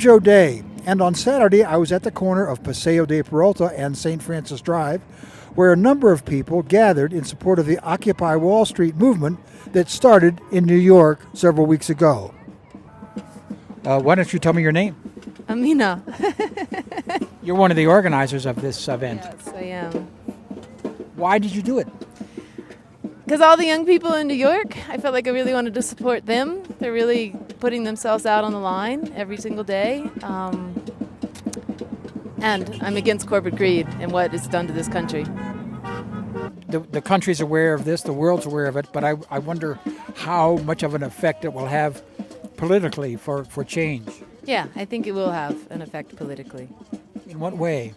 Joe Day, and on Saturday I was at the corner of Paseo de Peralta and St. Francis Drive, where a number of people gathered in support of the Occupy Wall Street movement that started in New York several weeks ago. Why don't you tell me your name? Amina. You're one of the organizers of this event. Yes, I am. Why did you do it? Because all the young people in New York, I felt like I really wanted to support them. They're really putting themselves out on the line every single day. And I'm against corporate greed and what it's done to this country. The country's aware of this, the world's aware of it, but I wonder how much of an effect it will have politically for change. Yeah, I think it will have an effect politically. In what way?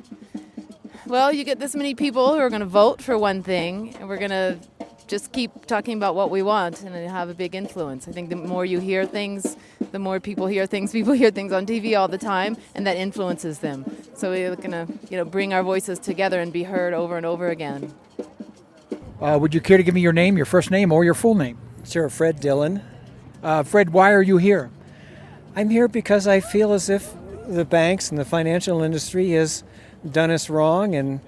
Well, you get this many people who are going to vote for one thing, and we're going to just keep talking about what we want, and it'll have a big influence. I think the more you hear things, the more people hear things. People hear things on TV all the time, and that influences them. So we're going to, bring our voices together and be heard over and over again. Would you care to give me your name, your first name, or your full name? Sure, Fred Dillon. Fred, why are you here? I'm here because I feel as if the banks and the financial industry has done us wrong and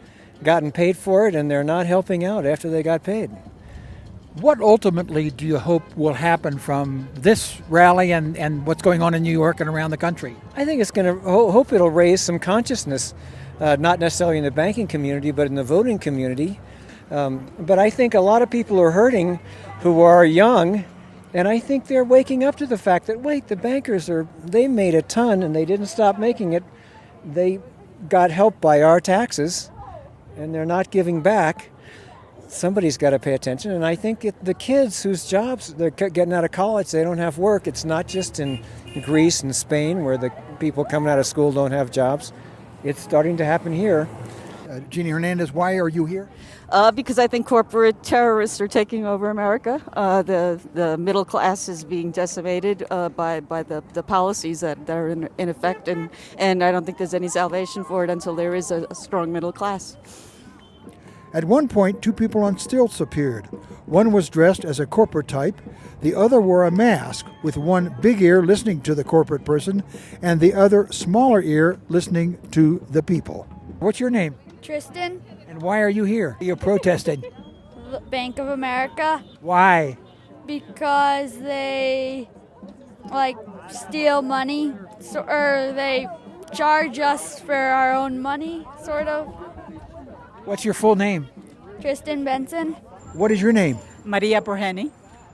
gotten paid for it, and they're not helping out after they got paid. What ultimately do you hope will happen from this rally and what's going on in New York and around the country? I think it's going to hope it'll raise some consciousness, not necessarily in the banking community, but in the voting community. But I think a lot of people are hurting who are young, and I think they're waking up to the fact that, wait, the bankers they made a ton and they didn't stop making it. They got help by our taxes, and they're not giving back. Somebody's got to pay attention, and I think the kids whose jobs, they're getting out of college, they don't have work. It's not just in Greece and Spain where the people coming out of school don't have jobs. It's starting to happen here. Jeannie Hernandez, why are you here? Because I think corporate terrorists are taking over America. The middle class is being decimated by the policies that are in effect, and I don't think there's any salvation for it until there is a strong middle class. At one point, two people on stilts appeared. One was dressed as a corporate type, the other wore a mask, with one big ear listening to the corporate person, and the other smaller ear listening to the people. What's your name? Tristan, And why are you here? You're protesting. Bank of America, Why? because they steal money, or they charge us for our own money, sort of. What's your full name? Tristan Benson. What is your name? Maria Porheni.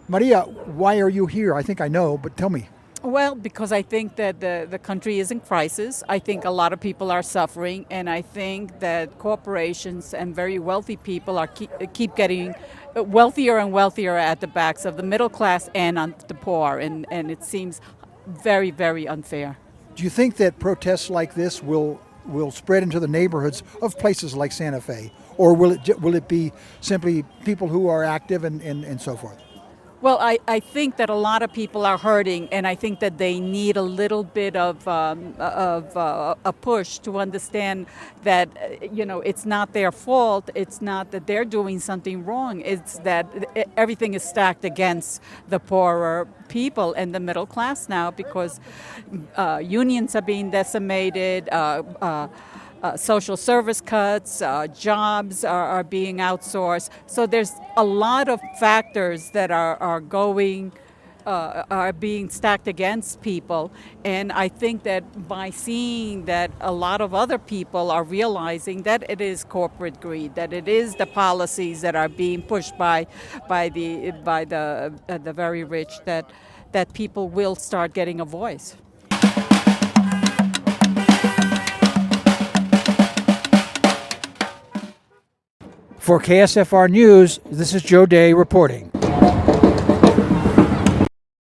Maria, why are you here? I think I know, but tell me. Well, because I think that the country is in crisis. I think a lot of people are suffering, and I think that corporations and very wealthy people are keep getting wealthier and wealthier at the backs of the middle class and on the poor, and it seems very, very unfair. Do you think that protests like this will spread into the neighborhoods of places like Santa Fe, or will it be simply people who are active and so forth? Well, I think that a lot of people are hurting, and I think that they need a little bit of a push to understand that, it's not their fault. It's not that they're doing something wrong. It's that everything is stacked against the poorer people and the middle class now because unions are being decimated. Social service cuts, jobs are being outsourced. So there's a lot of factors that are being stacked against people. And I think that by seeing that a lot of other people are realizing that it is corporate greed, that it is the policies that are being pushed by the very rich, that people will start getting a voice. For KSFR News, this is Joe Day reporting.